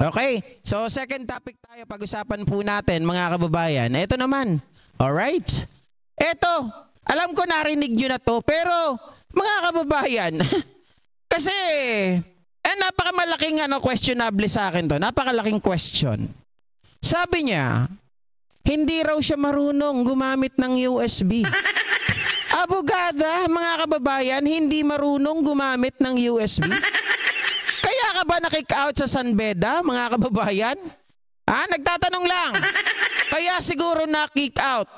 Okay, so second topic tayo, pag-usapan po natin mga kababayan. Ito naman, alright? Ito, alam ko narinig nyo na to, pero mga kababayan, kasi napakamalaking questionable sa akin to, napakalaking question. Sabi niya, hindi raw siya marunong gumamit ng USB. Abogada, mga kababayan, hindi marunong gumamit ng USB? Kaya ka ba na-kick out sa San Beda, mga kababayan? Nagtatanong lang. Kaya siguro na-kick out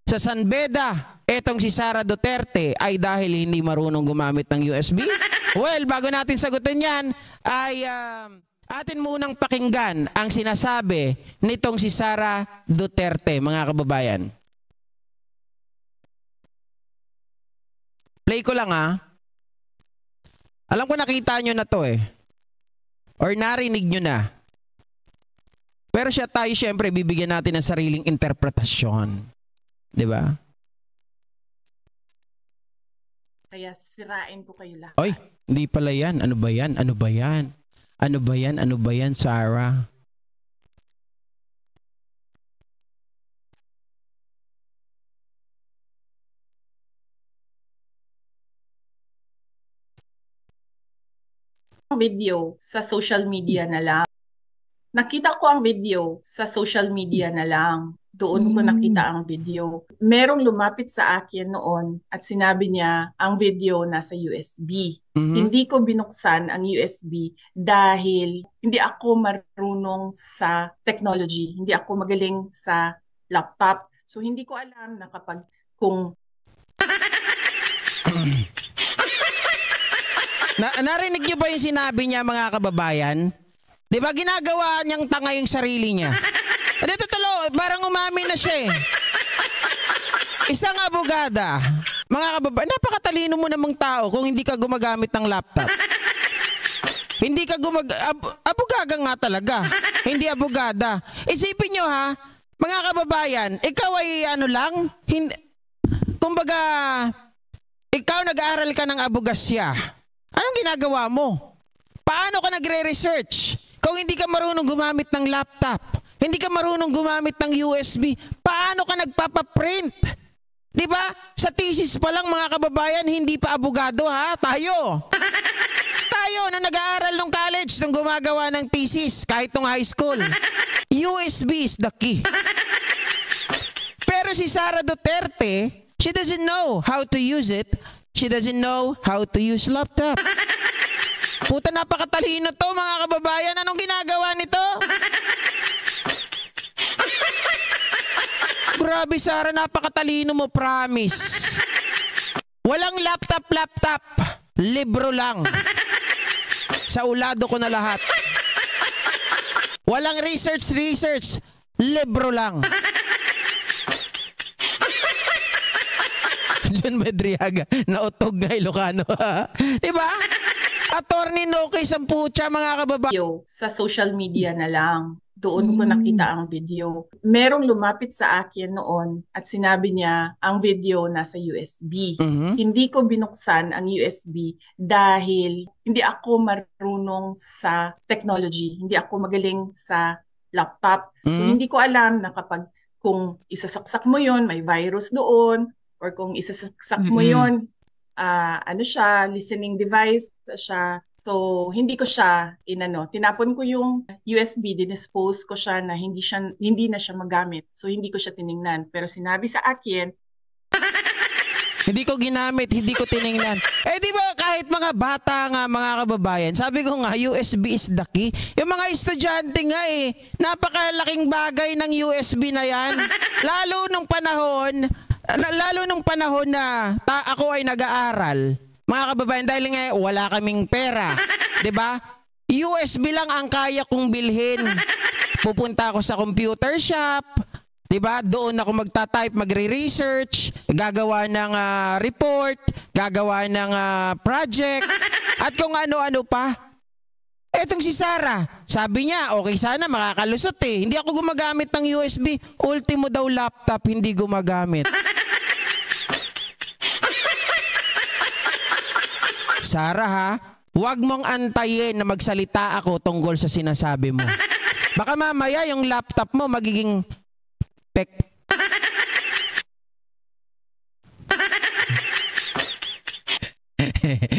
sa San Beda, etong si Sara Duterte ay dahil hindi marunong gumamit ng USB? Well, bago natin sagutin yan, ay atin munang pakinggan ang sinasabi nitong si Sara Duterte, mga kababayan. Play ko lang Alam ko nakita nyo na to or narinig nyo na. Pero tayo syempre bibigyan natin ng sariling interpretasyon. Diba? Kaya sirain ko kayo lahat. Oy, hindi pala yan. Ano ba yan? Ano ba yan? Ano ba yan? Ano ba yan, Sarah? Video sa social media na lang. Nakita ko ang video sa social media na lang. Doon ko nakita ang video. Merong lumapit sa akin noon at sinabi niya ang video nasa USB. Hindi ko binuksan ang USB dahil hindi ako marunong sa technology. Hindi ako magaling sa laptop. So hindi ko alam na kung narinig niyo ba yung sinabi niya, mga kababayan? Di ba ginagawa niyang tanga yung sarili niya? Dito parang umamin na siya Isang abogada, mga kababayan, napakatalino mo namang tao kung hindi ka gumagamit ng laptop. Hindi ka abogaga nga talaga, hindi abogada. Isipin niyo mga kababayan, ikaw ay kumbaga, ikaw nag-aaral ka ng abogasya. Anong ginagawa mo? Paano ka nagre-research? Kung hindi ka marunong gumamit ng laptop, hindi ka marunong gumamit ng USB, paano ka nagpapaprint? Di ba? Sa thesis pa lang, mga kababayan, hindi pa abogado Tayo. Tayo na nag-aaral ng college, nung gumagawa ng thesis, kahit nung high school. USB is the key. Pero si Sara Duterte, she doesn't know how to use it. She doesn't know how to use laptop. Puta, napakatalino to, mga kababayan. Anong ginagawa nito? Grabe, Sara, napakatalino mo, promise. Walang laptop. Libro lang. Sa ulado ko na lahat. Walang research. Libro lang. John Medriaga, nautog nga Ilocano. Diba? Attorney Noki Sampucha, mga kababayan. Sa social media na lang. Doon ko nakita ang video. Merong lumapit sa akin noon at sinabi niya ang video nasa USB. Hindi ko binuksan ang USB dahil hindi ako marunong sa technology. Hindi ako magaling sa laptop. So hindi ko alam na kung isasaksak mo yon, may virus doon. Or kung isasaksak mo yun, listening device siya. So, hindi ko siya tinapon ko yung USB, dinispose ko siya na hindi na siya magamit. So, hindi ko siya tiningnan. Pero sinabi sa akin, hindi ko ginamit, hindi ko tiningnan. Di ba kahit mga bata nga, mga kababayan, sabi ko nga, USB is the key. Yung mga estudyante nga napakalaking bagay ng USB na yan. Lalo nung panahon na ako ay nag-aaral, mga kababayan, dahil nga wala kaming pera, 'di ba? USB lang ang kaya kong bilhin. Pupunta ako sa computer shop, 'di ba? Doon ako magta-type, magre-research, gagawa ng report, gagawa ng project, at kung ano-ano pa. Etong si Sara, sabi niya, okay sana makakalusot Hindi ako gumagamit ng USB. Ultimo daw laptop, hindi gumagamit. Sara huwag mong antayin na magsalita ako tungkol sa sinasabi mo. Baka mamaya yung laptop mo magiging pek.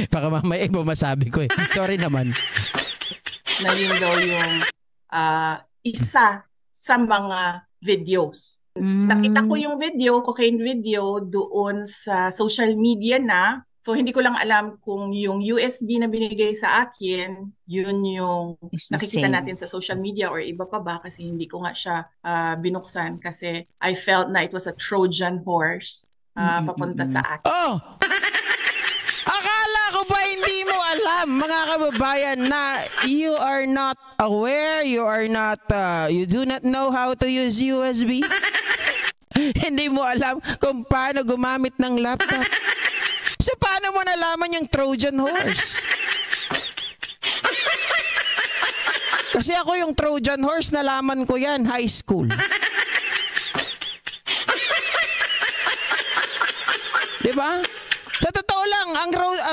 Baka mamaya iba masabi ko eh. Sorry naman. Na yun daw yung isa sa mga videos. Nakita ko yung video, cocaine video, doon sa social media na. So, hindi ko lang alam kung yung USB na binigay sa akin, yun yung nakikita natin sa social media or iba pa ba kasi hindi ko nga siya binuksan kasi I felt na it was a Trojan horse papunta sa akin. Oh! Akala ko ba hindi mo alam, mga kababayan, na you are not aware, you do not know how to use USB? Hindi mo alam kung paano gumamit ng laptop. So, paano mo nalaman yung Trojan horse? Kasi ako yung Trojan horse, nalaman ko yan, high school. Diba? Sa totoo lang,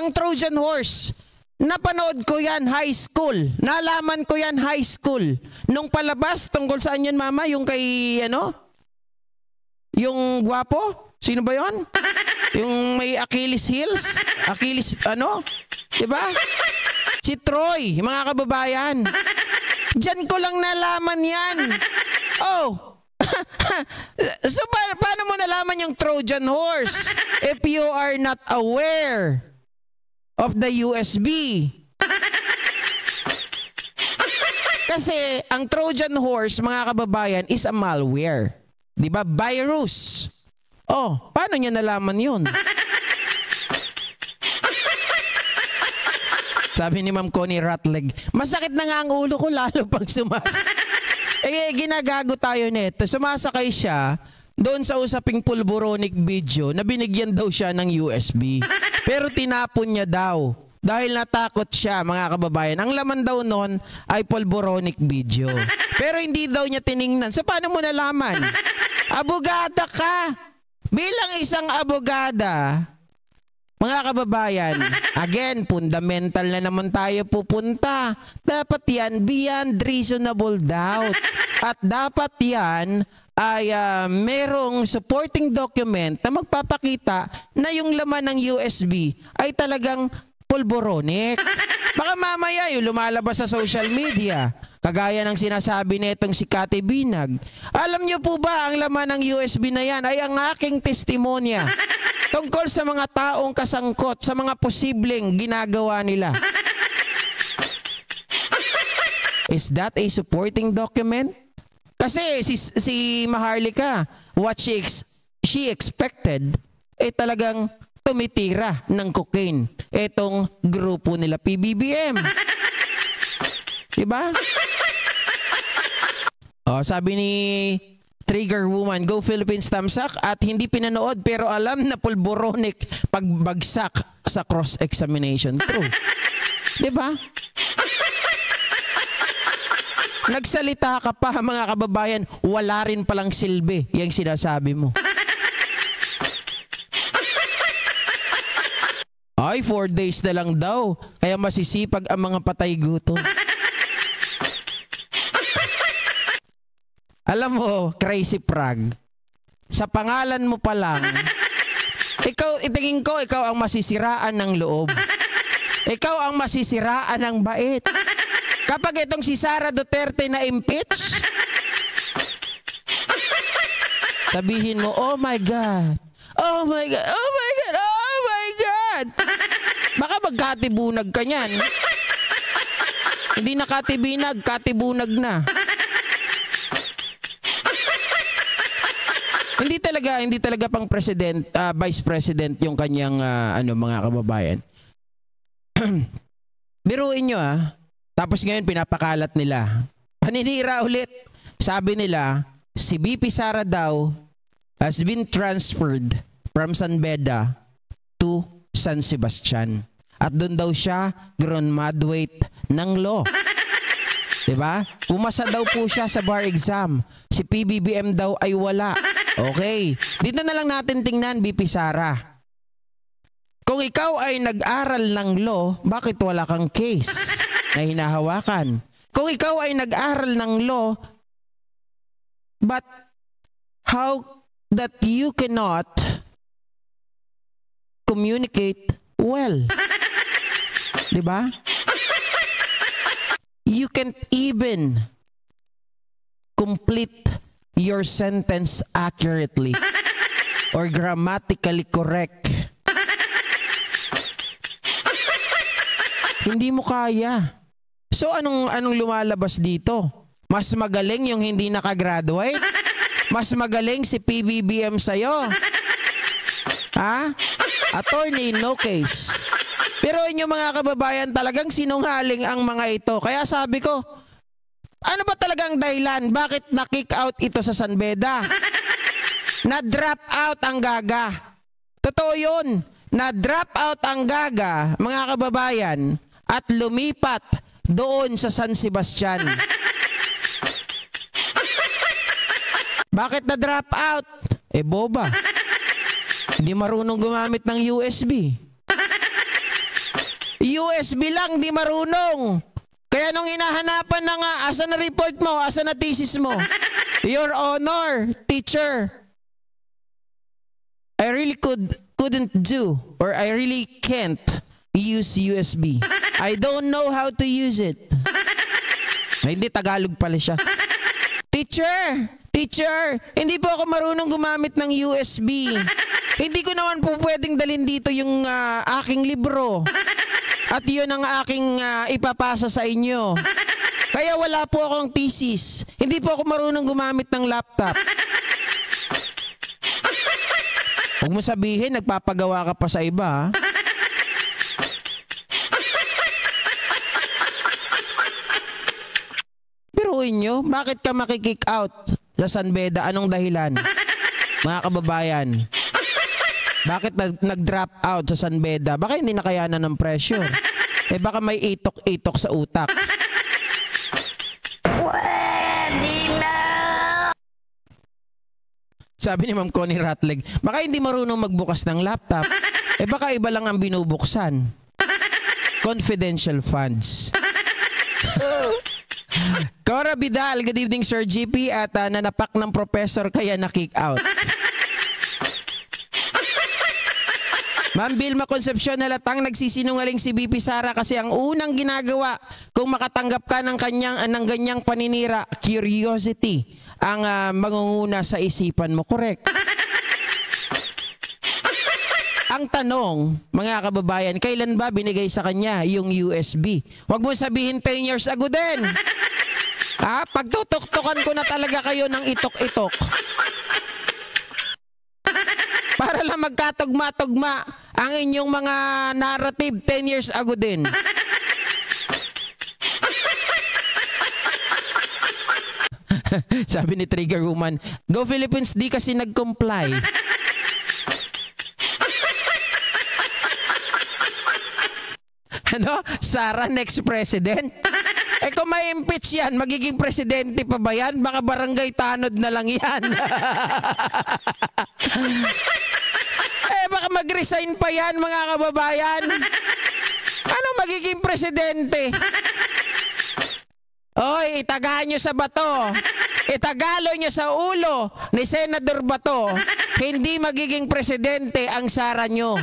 ang Trojan horse, napanood ko yan high school. Nalaman ko yan high school. Nung palabas, tungkol saan yun, mama? Yung kay, yung gwapo? Sino ba yun? Yung may Achilles heels? Achilles, diba? Si Troy, mga kababayan. Diyan ko lang nalaman yan. Oh. So, paano mo nalaman yung Trojan horse if you are not aware of the USB? Kasi, ang Trojan horse, mga kababayan, is a malware. Diba? Virus. Oh, paano niya nalaman yun? Sabi ni Ma'am Connie Ratleg, masakit na nga ang ulo ko lalo pag ginagago tayo nito. Sumasakay siya doon sa usaping pulboronic video na binigyan daw siya ng USB. Pero tinapon niya daw dahil natakot siya, mga kababayan. Ang laman daw nun ay pulboronic video. Pero hindi daw niya tiningnan. So paano mo nalaman? Abogada ka! Bilang isang abogada, mga kababayan, again, fundamental na naman tayo pupunta. Dapat yan beyond reasonable doubt. At dapat yan ay merong supporting document na magpapakita na yung laman ng USB ay talagang pulboronic. Baka mamaya yung lumalabas sa social media, kagaya ng sinasabi nitong si Kati Binag. Alam niyo po ba ang laman ng USB na yan ay ang aking testimonya tungkol sa mga taong kasangkot sa mga posibleng ginagawa nila. Is that a supporting document? Kasi si Maharlika, what she expected, talagang tumitira ng cocaine etong grupo nila PBBM. Diba? Oh, sabi ni Trigger Woman, Go Philippines Tamsak, at hindi pinanood pero alam na pulboronic pagbagsak sa cross-examination. True. Diba? Nagsalita ka pa, mga kababayan, wala rin palang silbi yung sinasabi mo. Ay, 4 days na lang daw. Kaya masisipag ang mga patay gutom. Alam mo, Crazy Frog, sa pangalan mo pa lang, itingin ko, ikaw ang masisiraan ng loob. Ikaw ang masisiraan ng bait. Kapag itong si Sara Duterte na impeach, sabihin mo, oh my God, oh my God, oh my God, oh my God. Baka magkatibunag ka niyan. Hindi na katibinag, katibunag na. Hindi talaga pang president, vice president yung kanyang mga kababayan. Biruin nyo tapos ngayon pinapakalat nila. Paninira ulit. Sabi nila, si BP Sara daw has been transferred from San Beda to San Sebastian. At doon daw siya graduate ng law. Diba? Pumasa daw po siya sa bar exam. Si PBBM daw ay wala. Okay. Dito na lang natin tingnan, BP Sara. Kung ikaw ay nag-aral ng law, bakit wala kang case na hinahawakan? Kung ikaw ay nag-aral ng law, but how that you cannot communicate well? Diba? You can't even complete your sentence accurately or grammatically correct. Hindi mo kaya. So anong lumalabas dito? Mas magaling yung hindi nakagraduate? Mas magaling si PBBM sa'yo? Ha? Attorney, no case. Pero inyong mga kababayan, talagang sinungaling ang mga ito. Kaya sabi ko, ano ba talagang dahilan? Bakit na-kick out ito sa San Beda? Na-drop out ang Gaga. Totoo yun. Na-drop out ang Gaga, mga kababayan, at lumipat doon sa San Sebastian. Bakit na-drop out? Boba. Hindi marunong gumamit ng USB. USB lang, di marunong. Kaya nung hinahanapan na nga, asa na report mo, asa na thesis mo? Your Honor, teacher, I really couldn't do, or I really can't use USB. I don't know how to use it. Ay, hindi, Tagalog pala siya. Teacher, hindi po ako marunong gumamit ng USB. Hindi ko naman po pwedeng dalhin dito yung aking libro. At yun ang aking ipapasa sa inyo. Kaya wala po akong thesis. Hindi po ako marunong gumamit ng laptop. Huwag mo sabihin, nagpapagawa ka pa sa iba. Biruin nyo, bakit ka makikick out sa San Beda? Anong dahilan? Mga kababayan. Bakit nag-drop out sa San Beda? Baka hindi nakayanan ng pressure. Baka may itok-itok sa utak. Sabi ni Ma'am Connie Ratleg, baka hindi marunong magbukas ng laptop. Baka iba lang ang binubuksan. Confidential funds. Cora Vidal, good evening Sir GP, at nanapak ng professor kaya na-kick out. Ma'am Vilma Concepcion, halatang nagsisinungaling si BP Sara kasi ang unang ginagawa kung makatanggap ka ng ganyang paninira, curiosity ang mangunguna sa isipan mo. Correct. Ang tanong, mga kababayan, kailan ba binigay sa kanya yung USB? Huwag mo sabihin 10 years ago din. Pagtutuktukan ko na talaga kayo ng itok-itok. Para lang magkatugma-tugma ang inyong mga narrative 10 years ago din. Sabi ni Trigger Woman, Go Philippines, di kasi nag-comply. Ano? Sara, next president? Kung may impeach yan, magiging presidente pa ba yan? Baka barangay tanod na lang yan. Baka mag-resign pa yan, mga kababayan. Ano magiging presidente? Oy, itagahan nyo sa bato. Itagalo nyo sa ulo ni Senador Bato. Hindi magiging presidente ang Sara nyo.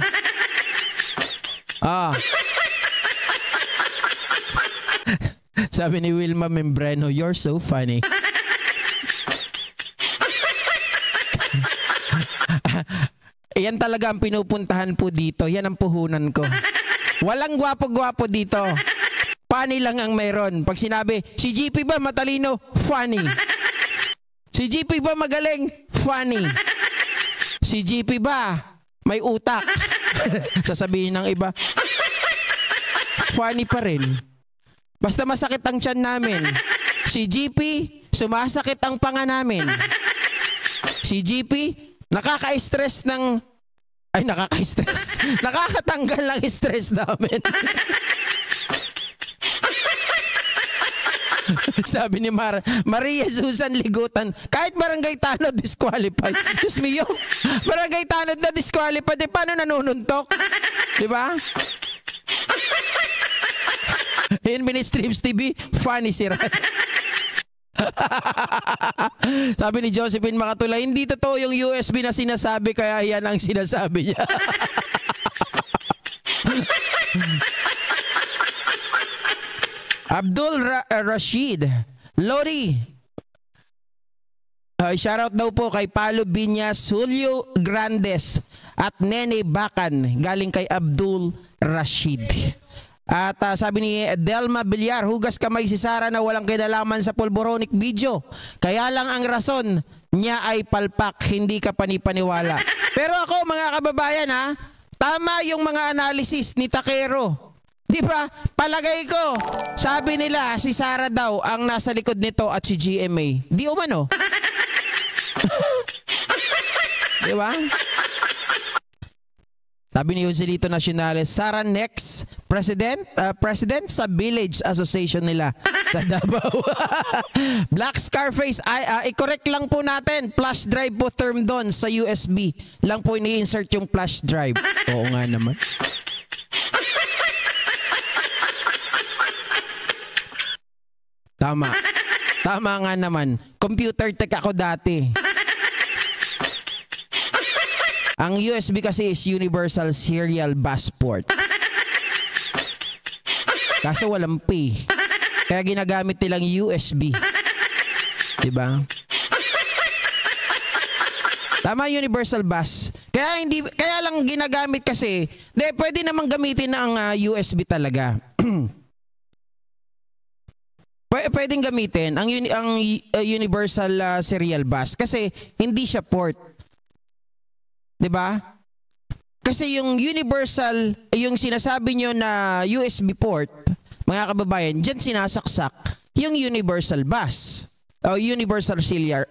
Sabi ni Wilma Membreno, you're so funny. Yan talaga ang pinupuntahan po dito. Yan ang puhunan ko. Walang gwapo-gwapo dito. Funny lang ang mayroon. Pag sinabi, si GP ba matalino? Funny. Si GP ba magaling? Funny. Si GP ba may utak? Sasabihin ng iba, funny pa rin. Basta masakit ang tiyan namin. Si GP, sumasakit ang panga namin. Si GP, nakaka-stress ng... Ay, nakaka-stress. Nakakatanggal ng stress namin. Sabi ni Maria Susan Ligutan, kahit barangay tanod, disqualified. Diyos me, yung barangay tanod na disqualified, eh, paano nanununtok? Di ba? In Mini-Streams TV, funny si Ray. Sabi ni Josephine Makatula, hindi totoo yung USB na sinasabi, kaya yan ang sinasabi niya. Abdul Rashid Lori, shoutout daw po kay Palo Binyas, Julio Grandes at Nene Bakan, galing kay Abdul Rashid. At sabi ni Delma Villar, hugas kamay si Sara na walang kinalaman sa pulboronic video, kaya lang ang rason niya ay palpak, hindi ka panipaniwala. Pero ako mga kababayan ha, tama yung mga analysis ni Takero. Di ba? Palagay ko, sabi nila si Sara daw ang nasa likod nito at si GMA. Di umano. Di ba? Sabi ni Joselito Nacionales, Sara next president sa Village Association nila sa Davao. Black Scarface, i-correct lang po natin, flash drive po term doon sa USB. Lang po ini-insert yung flash drive. Oo nga naman. Tama. Tama nga naman. Computer tech ako dati. Ang USB kasi is Universal Serial Bus Port. Kaso walang P. Kaya ginagamit nilang USB. Diba? Tama, Universal Bus. Kaya lang ginagamit kasi, pwede namang gamitin ang USB talaga. Pwedeng gamitin ang Universal Serial Bus kasi hindi siya port. 'Di ba? Kasi yung universal, yung sinasabi nyo na USB port, mga kababayan, diyan sinasaksak yung Universal Bus o Universal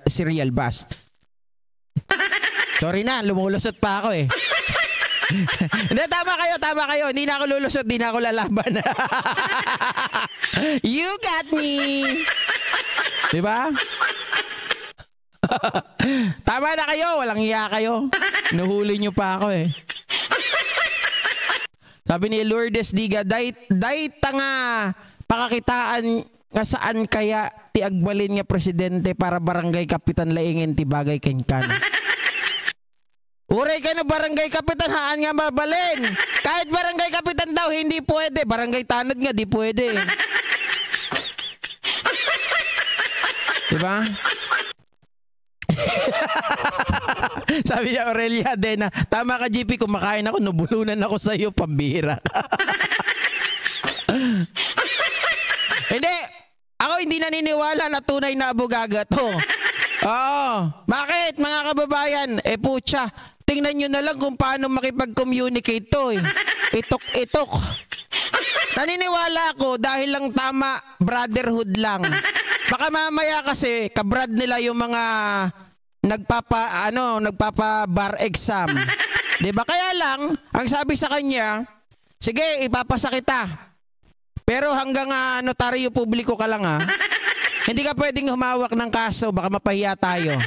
Serial Bus. Sorry na, lumulusot pa ako eh. Hindi, tama kayo. Hindi na ako lulusot, hindi na ako lalaban. You got me. Diba? Tama na kayo, walang iya kayo. Nuhuli nyo pa ako eh. Sabi ni Lourdes Diga, day tanga pakakitaan nga saan kaya ti agbalin nga presidente para barangay kapitan laingin ti bagay kenkan. Uray ka na barangay kapitan, haan nga mabalin. Kahit barangay kapitan daw, hindi pwede. Barangay tanod nga, di pwede. Diba? Sabi niya Aurelia Adena, tama ka GP, kumakain ako, nubulunan ako sa iyo, pambira. Hindi. Ako hindi naniniwala na tunay na abugaga to. Oo. Bakit mga kababayan? Putya. Tingnan nyo na lang kung paano makipag-communicate to eh. Itok-itok. Naniniwala ako dahil lang tama, brotherhood lang. Baka mamaya kasi kabrad nila yung mga nagpapa bar exam. 'Di ba? Kaya lang ang sabi sa kanya, sige, ipapasa kita. Pero hanggang notaryo publiko ka lang ha. Hindi ka pwedeng humawak ng kaso, baka mapahiya tayo.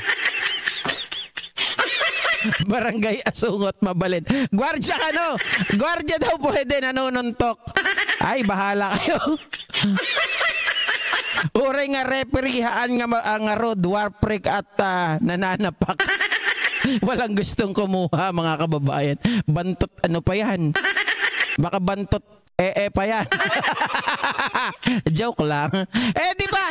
Barangay Asungot Mabalin. Gwardiya ka no? Gwardiya daw pwede, nanununtok. Ay, bahala kayo. Uray nga refereehaan nga road, warprik at nananapak. Walang gustong kumuha mga kababayan. Bantot ano pa yan? Baka bantot pa yan. Joke lang. Di ba?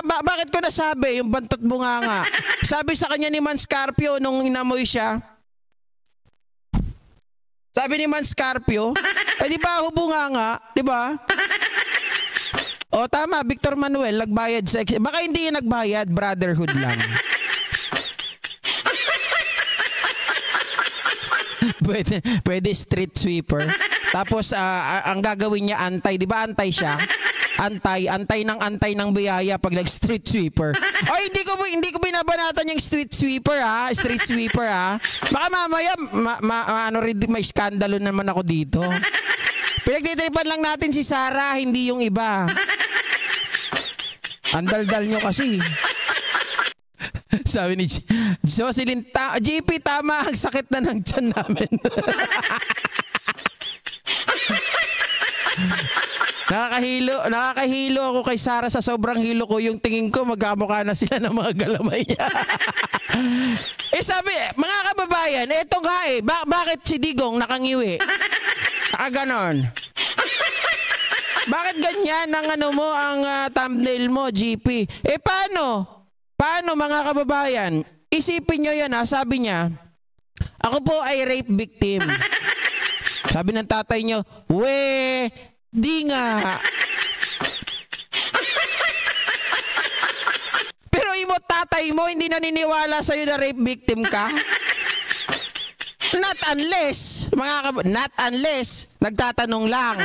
Bakit ko nasabi yung bantot bunganga? Sabi sa kanya ni Man Scarpio nung inamoy siya. Sabi ni Man Scarpio, di ba bunganga? Di ba? O tama, Victor Manuel, nagbayad sa... Baka hindi yung nagbayad, brotherhood lang. Pwede street sweeper. Tapos ang gagawin niya antay, 'di ba? Antay siya. Antay ng biyaya pag nag-street sweeper. Ay, hindi ko binabanatan yung street sweeper ha. Street sweeper ha. Baka mamaya may skandalo naman ako dito. Pinagtitripan lang natin si Sara, hindi yung iba. Ang daldal nyo kasi. Sabi ni Jocelyn, GP, tama, ang sakit na ng tiyan namin. Nakakahilo ako kay Sarah sa sobrang hilo ko. Yung tingin ko, magkamukha na sila ng mga galamay niya. Sabi, mga kababayan, eto nga bakit si Digong nakangiwi? Ganon. Bakit ganyan ang thumbnail mo, GP? Paano? Paano, mga kababayan? Isipin nyo yan, sabi niya, ako po ay rape victim. Sabi ng tatay nyo, di nga. Pero tatay mo, hindi naniniwala sa'yo na rape victim ka? Not unless, nagtatanong lang.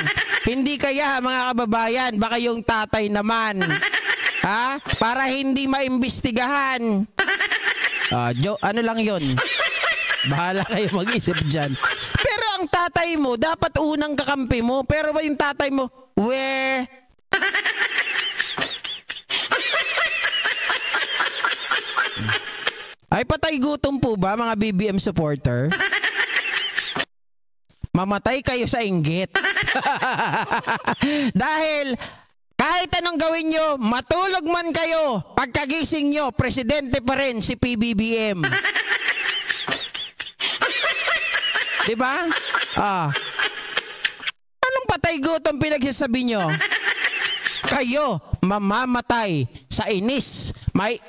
Hindi kaya, mga kababayan, baka yung tatay naman. Para hindi maimbestigahan. Ano lang yon. Bahala kayo mag-isip dyan. Pero ang tatay mo, dapat unang kakampi mo. Pero ba yung tatay mo, ay patay gutom po ba, mga BBM supporter? Mamatay kayo sa inggit. Dahil kahit anong gawin nyo, matulog man kayo, pagkagising nyo, presidente pa rin si PBBM. Diba? Anong patay gutom pinagsasabi nyo? Kayo mamamatay sa inis,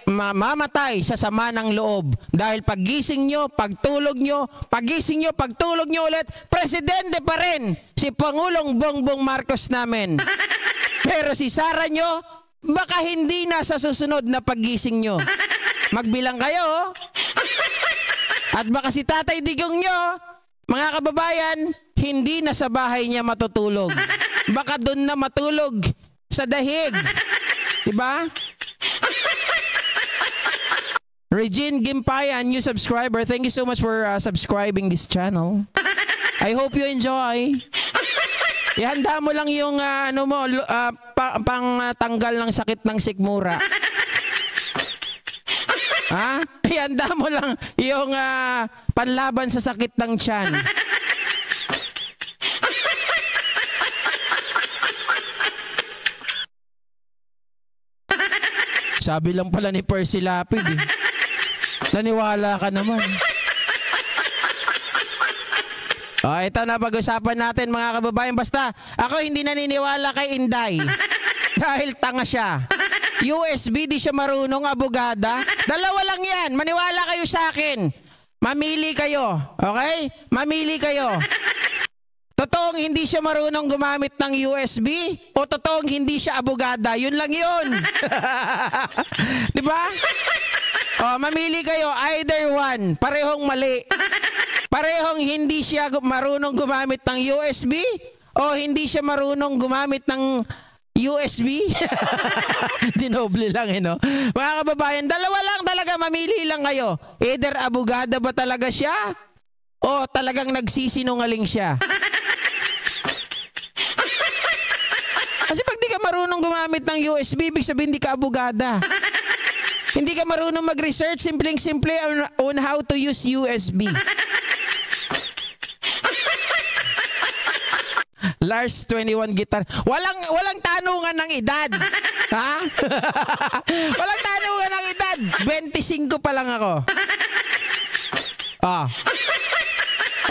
mamamatay sa sama ng loob. Dahil pagising nyo, pagtulog nyo, pagising nyo, pagtulog nyo ulit, presidente pa rin si Pangulong Bongbong Marcos namin. Pero si Sara nyo, baka hindi na sa susunod na pagising nyo. Magbilang kayo. At baka si Tatay Digong nyo, mga kababayan, hindi na sa bahay niya matutulog. Baka doon na matulog sa dahig. Diba? Regine Gimpayan, new subscriber. Thank you so much for subscribing this channel. I hope you enjoy. Ihanda mo lang yung pang-tanggal ng sakit ng sikmura. Ihanda mo lang yung panlaban sa sakit ng tiyan. Sabi lang pala ni Percy Lapid naniwala ka naman. Ito na pag-usapan natin, mga kababayan. Basta ako hindi naniniwala kay Inday dahil tanga siya. USB, di siya marunong, abogada. Dalawa lang yan. Maniwala kayo sa akin. Mamili kayo. Okay? Mamili kayo. Totoong hindi siya marunong gumamit ng USB o totoong hindi siya abogada. Yun lang yun. Diba? Mamili kayo. Either one. Parehong mali. Parehong hindi siya marunong gumamit ng USB o hindi siya marunong gumamit ng USB. Dinoble lang no? Mga kababayan, dalawa lang talaga, mamili lang kayo. Either abogada ba talaga siya o talagang nagsisinungaling siya. Kasi pag di ka marunong gumamit ng USB, ibig sabihin di ka abogada. Hindi ka marunong mag-research, simpleng-simple on how to use USB. Lars 21 guitar. Walang tanungan ng edad. Ha? Walang tanungan ng edad. 25 pa lang ako.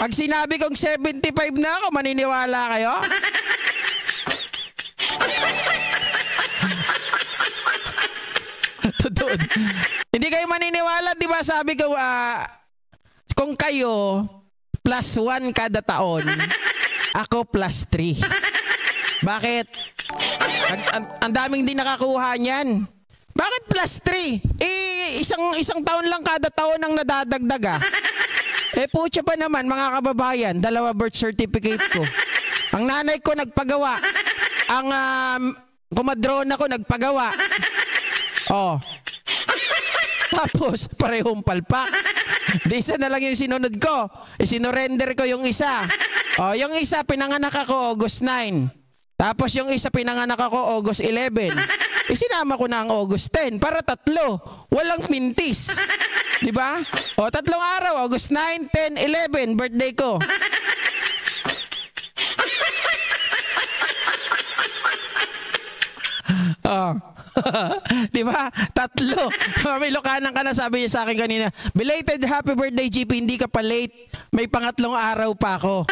Pag sinabi kong 75 na ako, maniniwala kayo? Totoo. Hindi kayo maniniwala, di ba? Sabi ko, kung kayo +1 kada taon, ako +3. Bakit? Ang daming din nakakuha niyan. Bakit +3? Isang taon lang kada taon ang nadadagdag. Putya pa naman, mga kababayan, 2 birth certificate ko. Ang nanay ko nagpagawa. Ang kumadrona ko nagpagawa. Tapos, parehong palpak. Isa na lang yung sinunod ko. Sinorender ko yung isa. Yung isa, pinanganak ako August 9. Tapos yung isa, pinanganak ako August 11. Sinama ko na ang August 10 para 3. Walang mintis. Di ba? O, 3 araw. August 9, 10, 11. Birthday ko. Oh. Di ba? 3. May Locanan ka na, sabi niya sa akin kanina. Belated happy birthday, GP. Hindi ka pa late. May pangatlong araw pa ako.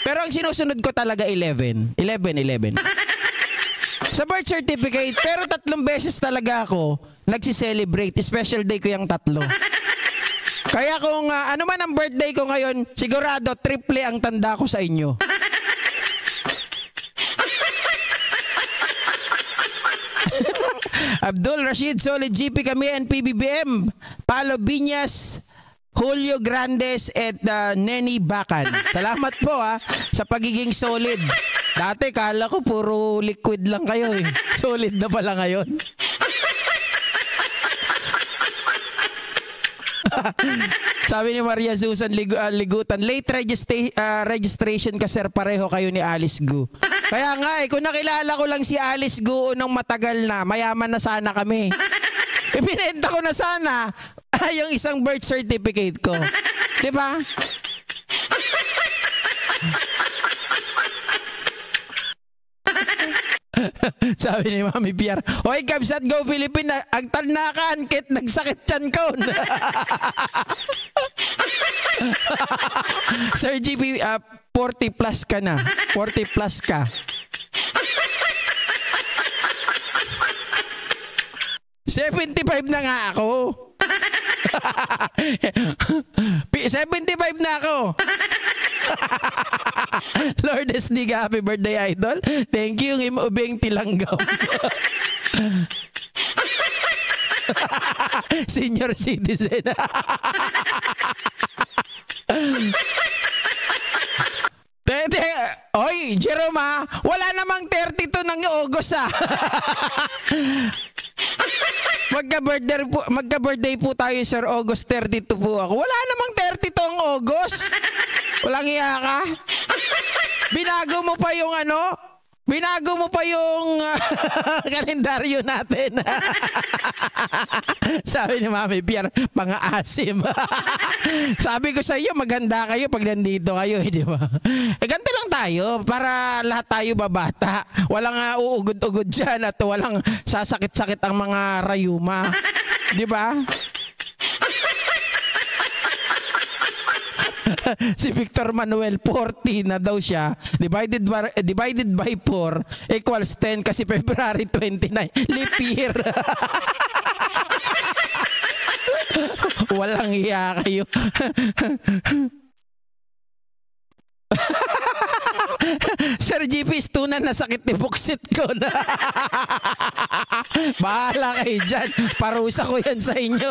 Pero ang sinusunod ko talaga 11. 11. Sa birth certificate, pero 3 beses talaga ako nagsi-celebrate. Special day ko yung 3. Kaya kung ano man ang birthday ko ngayon, sigurado triple ang tanda ko sa inyo. Abdul Rashid, Solid GP kami and PBBM. Palo Biñas, Julio Grandes at Neni Bacan. Salamat po sa pagiging solid. Dati kala ko puro liquid lang kayo eh. Solid na pala ngayon. Sabi ni Maria Susan Ligutan, late registration ka sir, pareho kayo ni Alice Gu. Kaya nga kung nakilala ko lang si Alice Gu nung matagal na, mayaman na sana kami. Ibinenta ko na sana yung isang birth certificate ko. Di ba? Sabi ni Mami Pierre, "Hoy, Kabsat, go Philippines, agtal na ka, ankit, nagsakit yan ko." Sir GP, 40 plus ka na. 40 plus ka. $75 na nga ako. 75 na ako. Lord SD, happy birthday, idol. Thank you, ngim ubing tilanggaw. Senior citizen. Oy, Jerome, wala namang 32 ng August Magka-birthday po tayo, Sir. August 32 po ako. Wala namang 32 ang August. Walang iya ka. Binago mo pa yung Binago mo pa yung kalendaryo natin. Sabi ni Mami Pierre, mga asim. Sabi ko sa iyo, maganda kayo pag nandito kayo, di ba? Ganito lang tayo para lahat tayo babata. Walang uugod-ugod dyan at walang sasakit-sakit ang mga rayuma. Di ba? Si Victor Manuel, 40 na daw siya. Divided by 4 equals 10 kasi February 29. Leap year. Walang hiya kayo. Sir GP, stunan na sakit ni buksit ko na. Bahala kayo dyan. Parusa ko yan sa inyo.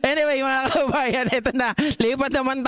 Anyway, mga kabayan, ito na. Lipat naman